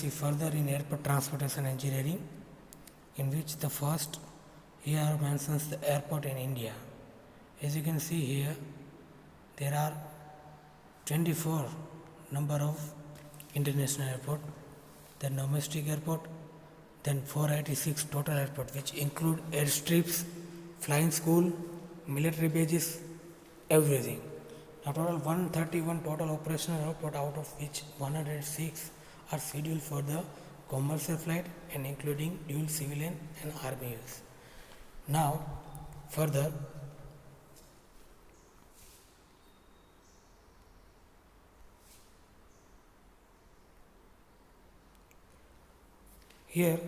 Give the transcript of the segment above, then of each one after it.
see further in airport transportation engineering, in which the first here mentions the airport in India. As you can see here, there are 24 number of international airport, then domestic airport, then 486 total airport, which include airstrips, flying school, military bases, everything. Now total 131 total operational airport, out of which 106 are scheduled for the commercial flight and including dual civilian and army use. Now further, here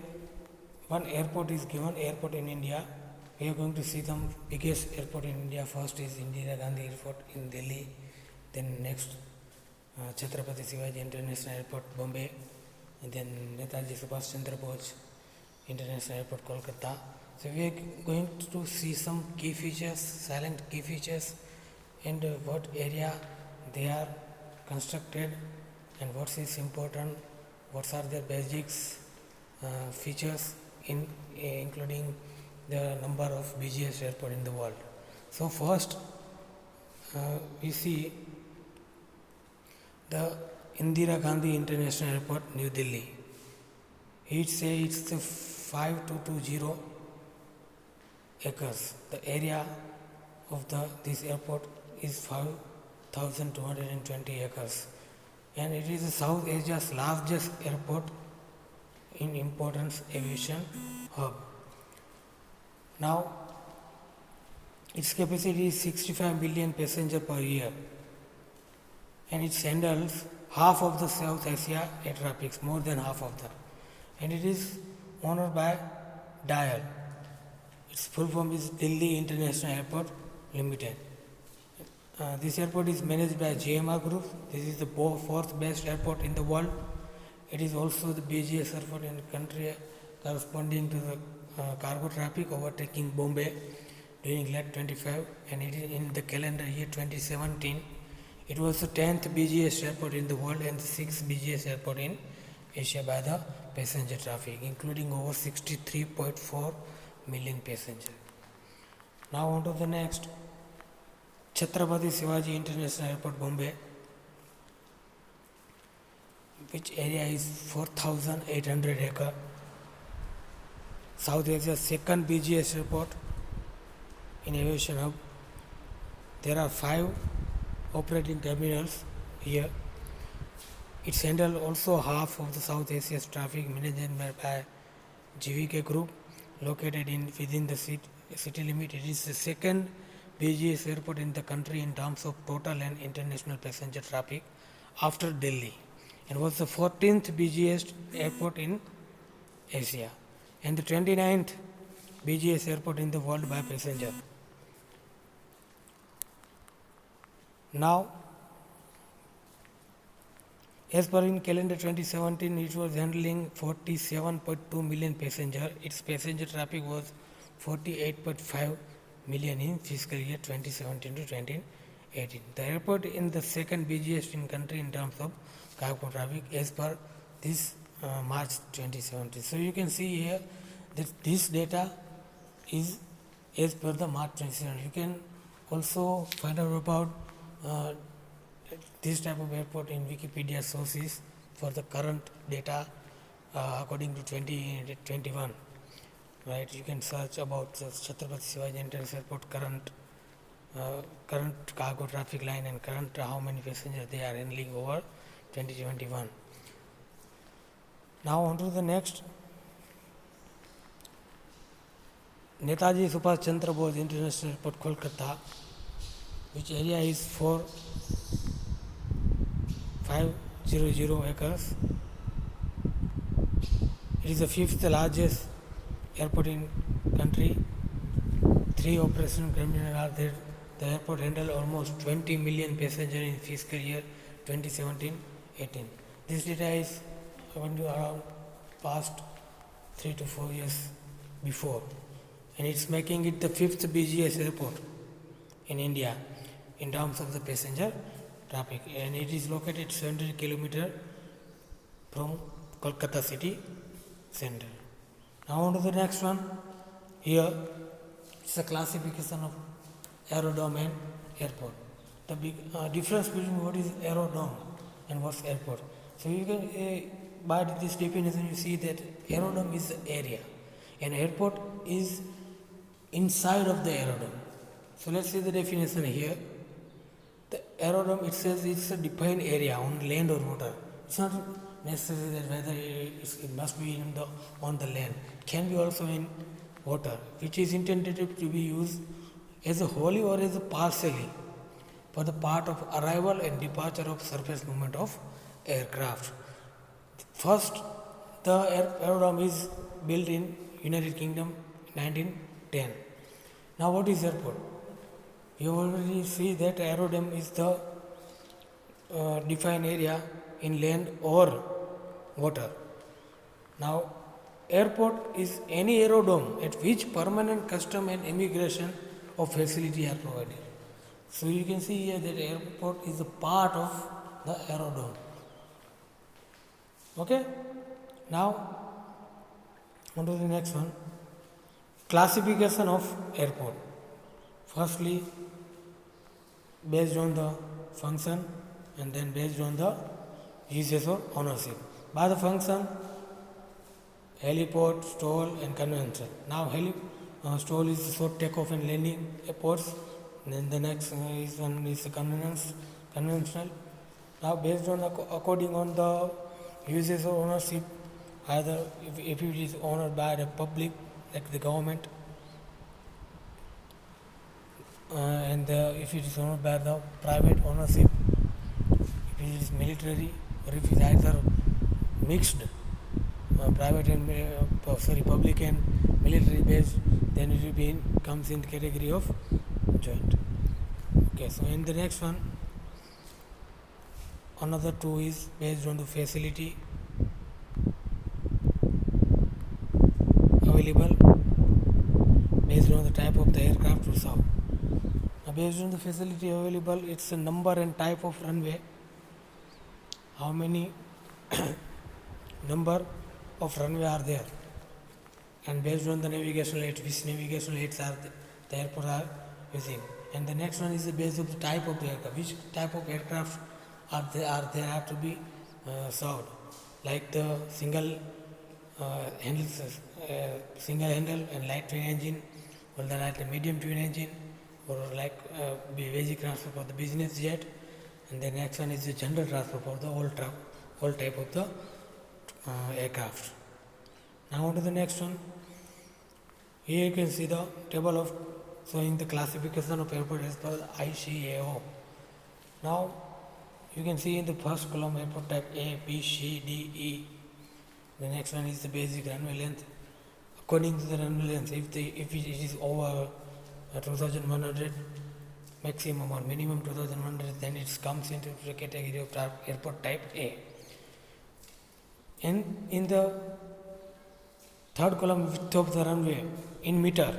one airport is given, airport in India. We are going to see the biggest airport in India. First is Indira Gandhi Airport in Delhi, then next Chhatrapati Shivaji International Airport, Bombay, and then Netaji Subhash Chandra Bose International Airport, Kolkata. So we are going to see some key features, silent key features, and what area they are constructed, and what is important, what are their basics features, including the number of busiest airport in the world. So first we see the Indira Gandhi International Airport, New Delhi. It says it's 5220 acres. The area of this airport is 5,220 acres, and it is South Asia's largest airport in importance aviation hub. Now its capacity is 65 million passengers per year, and it handles half of the South Asia air traffic, more than half of them, and it is owned by DIAL. Its full form is Delhi International Airport Limited. This airport is managed by GMR Group. This is the fourth best airport in the world. It is also the busiest airport in the country, corresponding to the cargo traffic, overtaking Bombay during late 25, and it is in the calendar year 2017. It was the 10th busiest airport in the world and the 6th busiest airport in Asia by the passenger traffic, including over 63.4 million passengers. Now on to the next, Chhatrapati Shivaji International Airport, Bombay, which area is 4,800 acres. South Asia's second busiest airport in aviation hub. There are 5 operating terminals here. It's handled also half of the South Asia's traffic, managed by GVK Group, located within the city limit. It is the second busiest airport in the country in terms of total and international passenger traffic after Delhi, and was the 14th busiest airport in Asia and the 29th busiest airport in the world by passenger. Now, as per in calendar 2017, it was handling 47.2 million passengers. Its passenger traffic was 48.5 million in fiscal year 2017 to 2018. The airport is the second busiest in country in terms of cargo traffic as per this March 2017. So you can see here that this data is as per the March 2017. You can also find out about this type of airport in Wikipedia sources for the current data according to 2021. Right, you can search about Chhatrapati Shivaji International Airport current cargo traffic line and current how many passengers they are handling over 2021. Now on to the next, Netaji Subhash Chandra Bose International Airport, Kolkata, which area is 4,500 acres. It is the 5th largest airport in country. 3 operational terminals are there. The airport handled almost 20 million passengers in fiscal year 2017-18. This data is around past 3 to 4 years before, and it's making it the 5th busiest airport in India in terms of the passenger traffic, and it is located 700 kilometers from Kolkata city center. Now on to the next one. Here it's a classification of aerodrome and airport. The big difference between what is aerodrome and what's airport. So you can by this definition you see that aerodrome is the area and airport is inside of the aerodrome. So let's see the definition here. The aerodrome, it says it's a defined area on land or water. It's not necessary that whether it must be on the land. It can be also in water, which is intended to be used as a wholly or as a partially for the part of arrival and departure of surface movement of aircraft. First, the aerodrome is built in United Kingdom 1910. Now what is airport? You already see that aerodrome is the defined area in land or water. Now airport is any aerodrome at which permanent custom and immigration of facility are provided. So you can see here that airport is a part of the aerodrome. Okay. Now on to the next one. Classification of airport. Firstly, based on the function and then based on the uses or ownership. By the function, heliport, stall and conventional. Now stall is short takeoff and landing airports. Then the next one is conventional. Now based on according on the uses or ownership, either if it is owned by the public like the government, and if it is owned by the private ownership, if it is military, or if it is either mixed private and public and military based, then it will be comes in the category of joint. Okay, so in the next one, another two is based on the facility available, based on the type of the aircraft to serve. Now based on the facility available, it's a number and type of runway, how many number of runway are there, and based on the navigational aids, which navigational aids are the airport are using. And the next one is the based on the type of the aircraft, which type of aircraft are there have to be served, like the single handle and light twin engine, or the light medium twin engine, or like basic transfer for the business jet. And the next one is the general transfer for the all type of the aircraft. Now on to the next one. Here you can see the table of showing the classification of airport as per the ICAO. Now you can see in the first column airport type A, B, C, D, E. The next one is the basic runway length. According to the runway length, if it is over 2100 maximum or minimum 2100, then it comes into the category of airport type A. And in the third column, width of the runway in meter.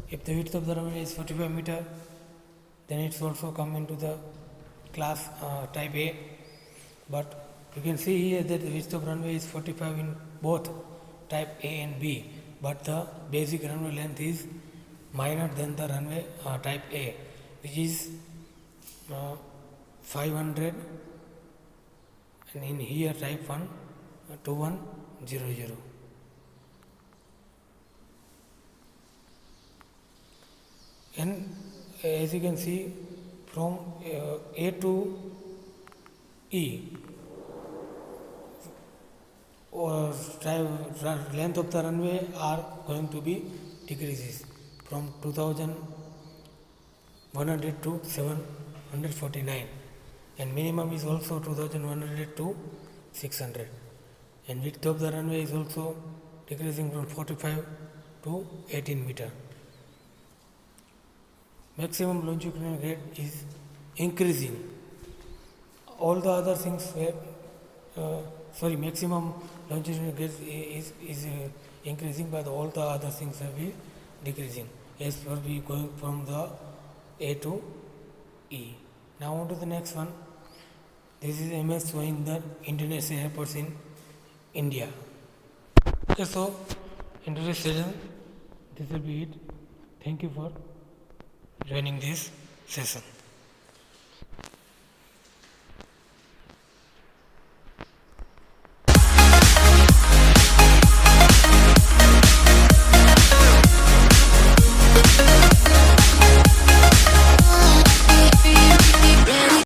If the width of the runway is 45 meter, then it's also come into the class type A. But you can see here that the width of runway is 45 in both type A and B, but the basic runway length is minor than the runway type A, which is 500, and in here type 1 2100. And as you can see, from A to E, or length of the runway are going to be decreases from 2100 to 749, and minimum is also 2100 to 600, and width of the runway is also decreasing from 45 to 18 meter. Maximum longitudinal grade is increasing. All the other things maximum longitudinal grade is increasing, but all the other things will be decreasing as per we going from the A to E. Now on to the next one. This is image showing the international airports in India. Okay, so in today's session, this will be it. Thank you for joining this session.